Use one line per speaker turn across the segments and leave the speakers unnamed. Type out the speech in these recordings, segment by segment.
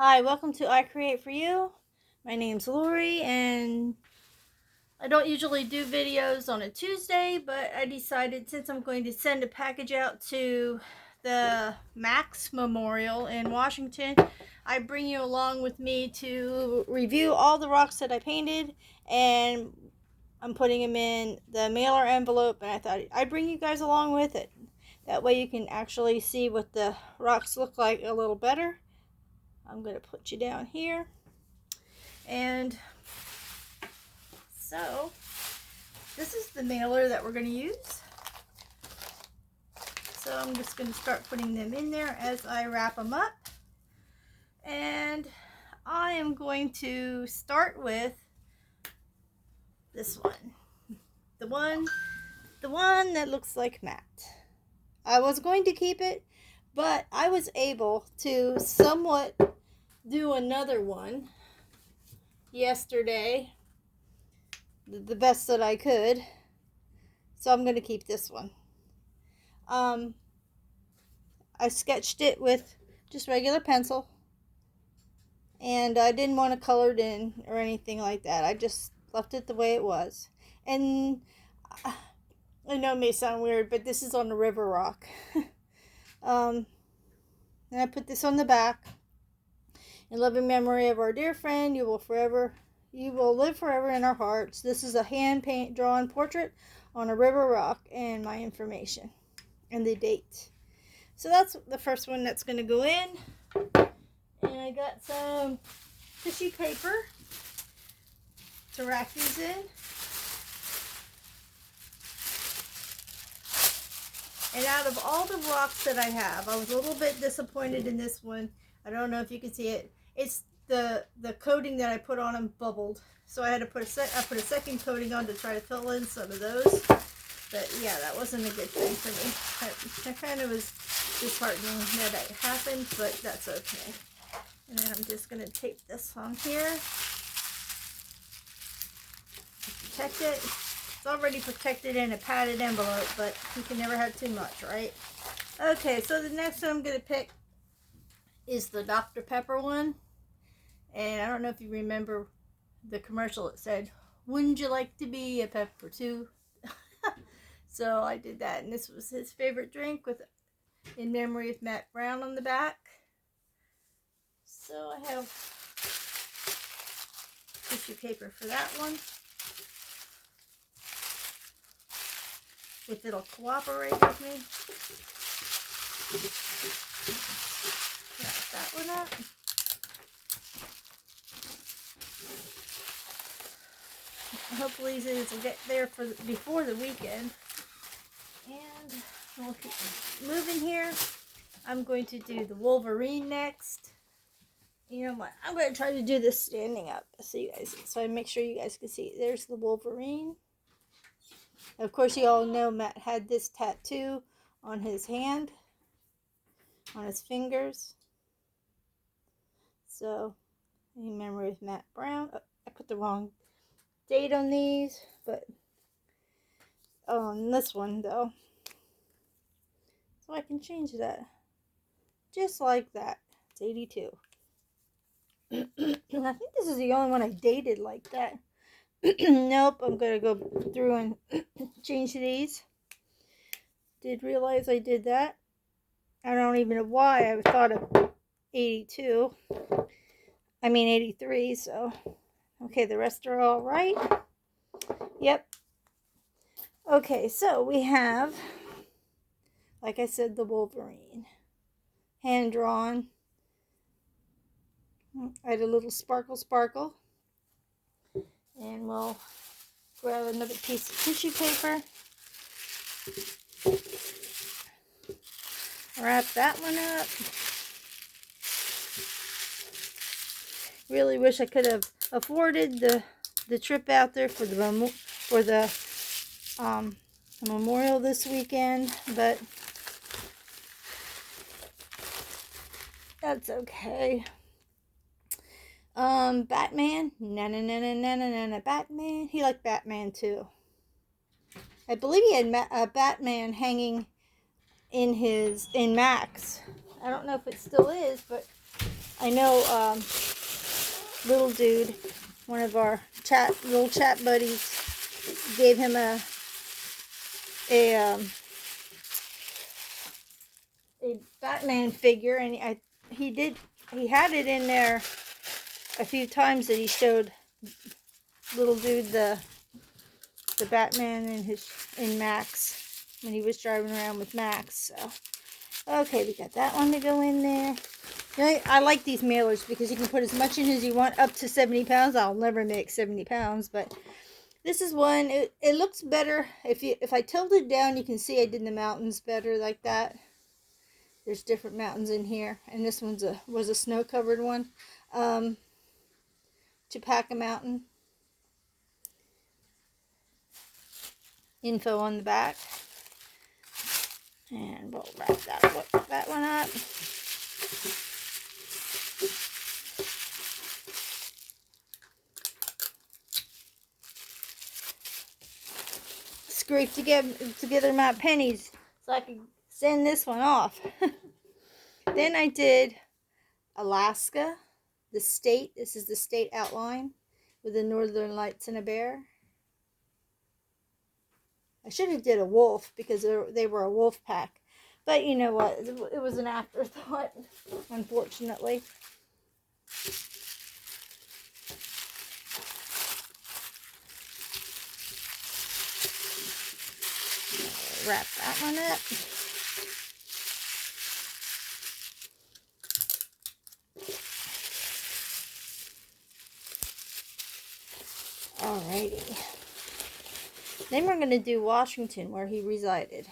Hi, welcome to I Create For You. My name's Lori, and I don't usually do videos on a Tuesday, but I decided since I'm going to send a package out to the Max Memorial in Washington, I bring you along with me to review all the rocks that I painted, and I'm putting them in the mailer envelope, and I thought I'd bring you guys along with it. That way you can actually see what the rocks look like a little better. I'm going to put you down here. And so this is the mailer that we're going to use. So I'm just going to start putting them in there as I wrap them up. And I am going to start with this one. The one that looks like Matt. I was going to keep it, but I was able to somewhat do another one yesterday, the best that I could, so I'm going to keep this one. I sketched it with just regular pencil, and I didn't want to color it in or anything like that. I just left it the way it was. And I know it may sound weird, but this is on a river rock. And I put this on the back. In loving memory of our dear friend, you will live forever in our hearts. This is a hand drawn portrait on a river rock, and my information and the date. So that's the first one that's going to go in. And I got some tissue paper to wrap these in. And out of all the rocks that I have, I was a little bit disappointed in this one. I don't know if you can see it. It's the coating that I put on them bubbled. So I had to put a second coating on to try to fill in some of those. But yeah, that wasn't a good thing for me. That kind of was disheartening that it happened, but that's okay. And then I'm just going to tape this on here. Protect it. It's already protected in a padded envelope, but you can never have too much, right? Okay, so the next one I'm going to pick is the Dr. Pepper one. And I don't know if you remember the commercial. It said, "Wouldn't you like to be a pepper too?" So I did that, and this was his favorite drink, with "In memory of Matt Brown" on the back. So I have tissue paper for that one. If it'll cooperate with me. Wrap that one up. Hopefully these will get there before the weekend. And we'll keep moving here. I'm going to do the Wolverine next. You know what? I'm going to try to do this standing up so I make sure you guys can see. There's the Wolverine. Of course, you all know Matt had this tattoo on his hand, on his fingers. So, in memory of Matt Brown. Oh, I put the wrong date on these, but on this one though. So I can change that. Just like that. It's 82. And I think this is the only one I dated like that. Nope, I'm going to go through and change these. Did realize I did that. I don't even know why I thought of 82. I mean 83, so. Okay, the rest are all right. Yep. Okay, so we have, like I said, the Wolverine. Hand drawn. I had a little sparkle. And we'll grab another piece of tissue paper. Wrap that one up. Really wish I could have afforded the trip out there for the memorial this weekend, but that's okay. Batman. Na Batman. He liked Batman too. I believe he had a Batman hanging in Max. I don't know if it still is, but I know little dude, one of our little chat buddies, gave him a Batman figure, and he had it in there a few times that he showed little dude the Batman in Max when he was driving around with Max. So okay, we got that one to go in there. I like these mailers because you can put as much in as you want, up to 70 pounds. I'll never make 70 pounds, but this is one. It looks better. If I tilt it down, you can see I did the mountains better like that. There's different mountains in here, and this one's was a snow-covered one. Chipaka Mountain. Info on the back. And we'll wrap that one up. Scrape together my pennies so I could send this one off. Then I did Alaska, the state. This is the state outline with the northern lights and a bear. I should have did a wolf because they were a wolf pack. But you know what? It was an afterthought, unfortunately. Wrap that one up. Alrighty. Then we're going to do Washington, where he resided.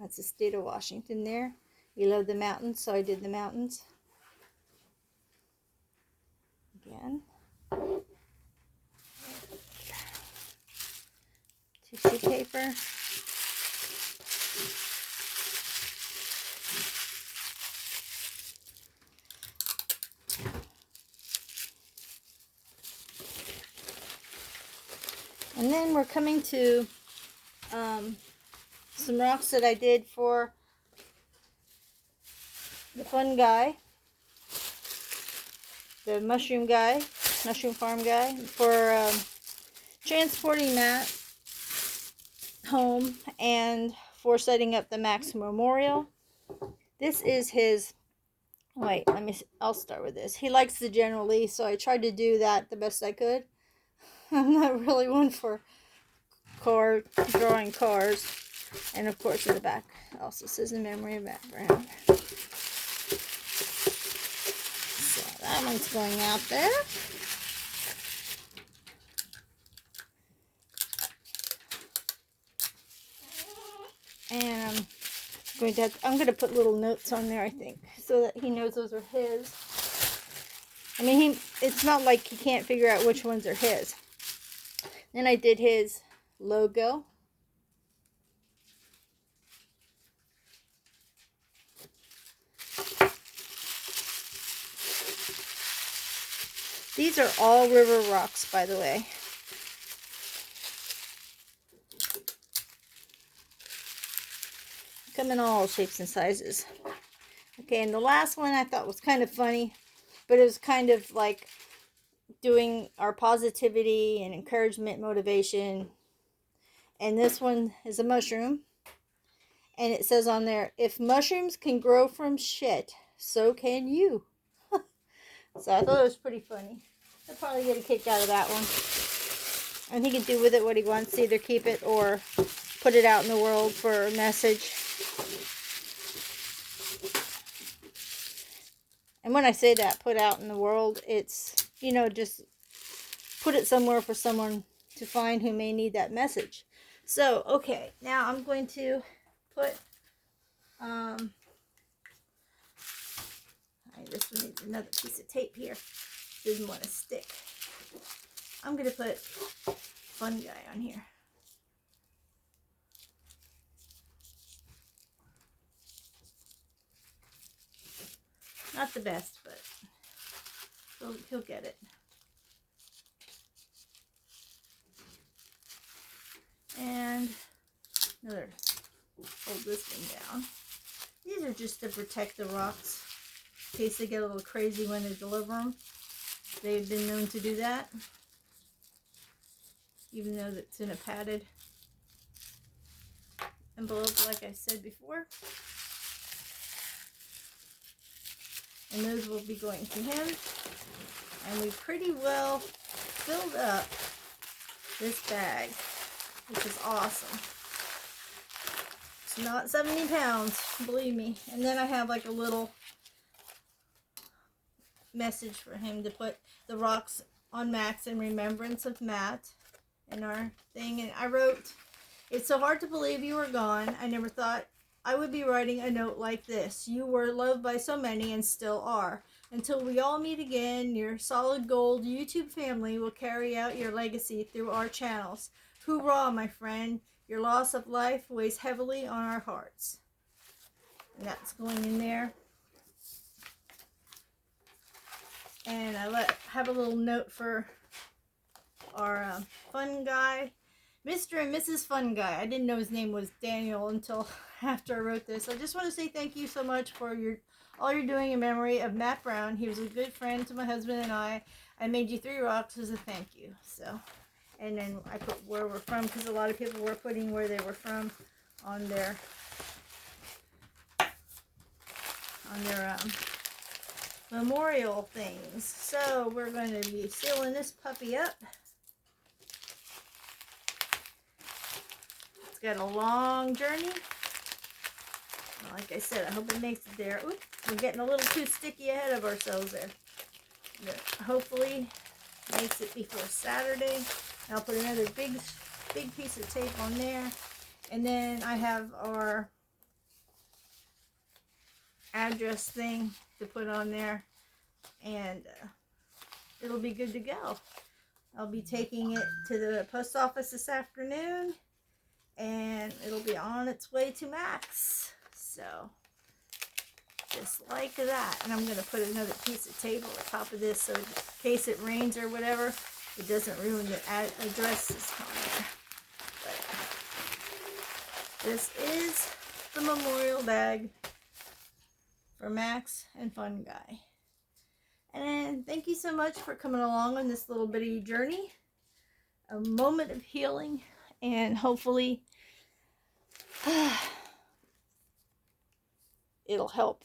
That's the state of Washington there. You love the mountains, so I did the mountains. Again. Tissue paper. And then we're coming to some rocks that I did for the fun guy, the mushroom farm guy, for transporting Matt home and for setting up the Max Memorial. This is his, I'll start with this. He likes the General Lee, so I tried to do that the best I could. I'm not really one for drawing cars. And of course in the back also says in memory of Matt Brown. So that one's going out there. And I'm going to put little notes on there, I think, so that he knows those are his. I mean, it's not like he can't figure out which ones are his. Then I did his logo. These are all river rocks, by the way. Come in all shapes and sizes. Okay, and the last one I thought was kind of funny, but it was kind of like doing our positivity and encouragement, motivation. And this one is a mushroom. And it says on there, if mushrooms can grow from shit, so can you. So I thought it was pretty funny. I'll probably get a kick out of that one. And he can do with it what he wants, either keep it or put it out in the world for a message. And when I say that, put out in the world, it's, you know, just put it somewhere for someone to find who may need that message. So, okay, now I'm going to put, this one needs another piece of tape here. Didn't want to stick. I'm going to put fun guy on here. Not the best, but he'll get it. And hold this one down. These are just to protect the rocks in case they get a little crazy when they deliver them. They've been known to do that, even though it's in a padded envelope, like I said before. And those will be going to him. And we pretty well filled up this bag, which is awesome. It's not 70 pounds, believe me. And then I have like a little message for him to put the rocks on Max in remembrance of Matt in our thing. And I wrote, "It's so hard to believe you were gone. I never thought I would be writing a note like this. You were loved by so many and still are. Until we all meet again, your solid gold YouTube family will carry out your legacy through our channels. Hoorah, my friend. Your loss of life weighs heavily on our hearts." And that's going in there. And I have a little note for our fun guy, Mr. and Mrs. Fun Guy. I didn't know his name was Daniel until after I wrote this. I just want to say thank you so much for all you're doing in memory of Matt Brown. He was a good friend to my husband and I. I made you 3 rocks as a thank you. So, and then I put where we're from, because a lot of people were putting where they were from on their memorial things. So we're going to be sealing this puppy up. It's got a long journey. Like I said, I hope it makes it there. Oops, we're getting a little too sticky ahead of ourselves there. But hopefully makes it before Saturday. I'll put another big piece of tape on there. And then I have our address thing to put on there. And it'll be good to go. I'll be taking it to the post office this afternoon. And it'll be on its way to Max. So, just like that. And I'm going to put another piece of tape on top of this so in case it rains or whatever, it doesn't ruin the addresses on there. But this is the memorial bag for Max and Fun Guy. And thank you so much for coming along on this little bitty journey. A moment of healing, and hopefully it'll help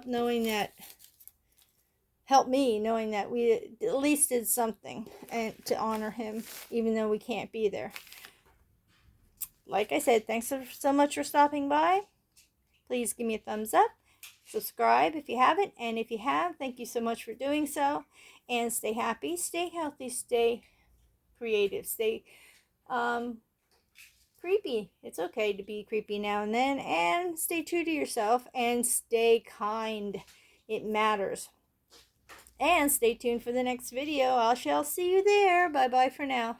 knowing that, help me knowing that we at least did something and to honor him, even though we can't be there. Like I said, thanks so much for stopping by. Please give me a thumbs up, subscribe if you haven't, and if you have, thank you so much for doing so. And stay happy, stay healthy, stay creative, stay creepy. It's okay to be creepy now and then, and stay true to yourself and stay kind. It matters. And stay tuned for the next video. I shall see you there. Bye bye for now.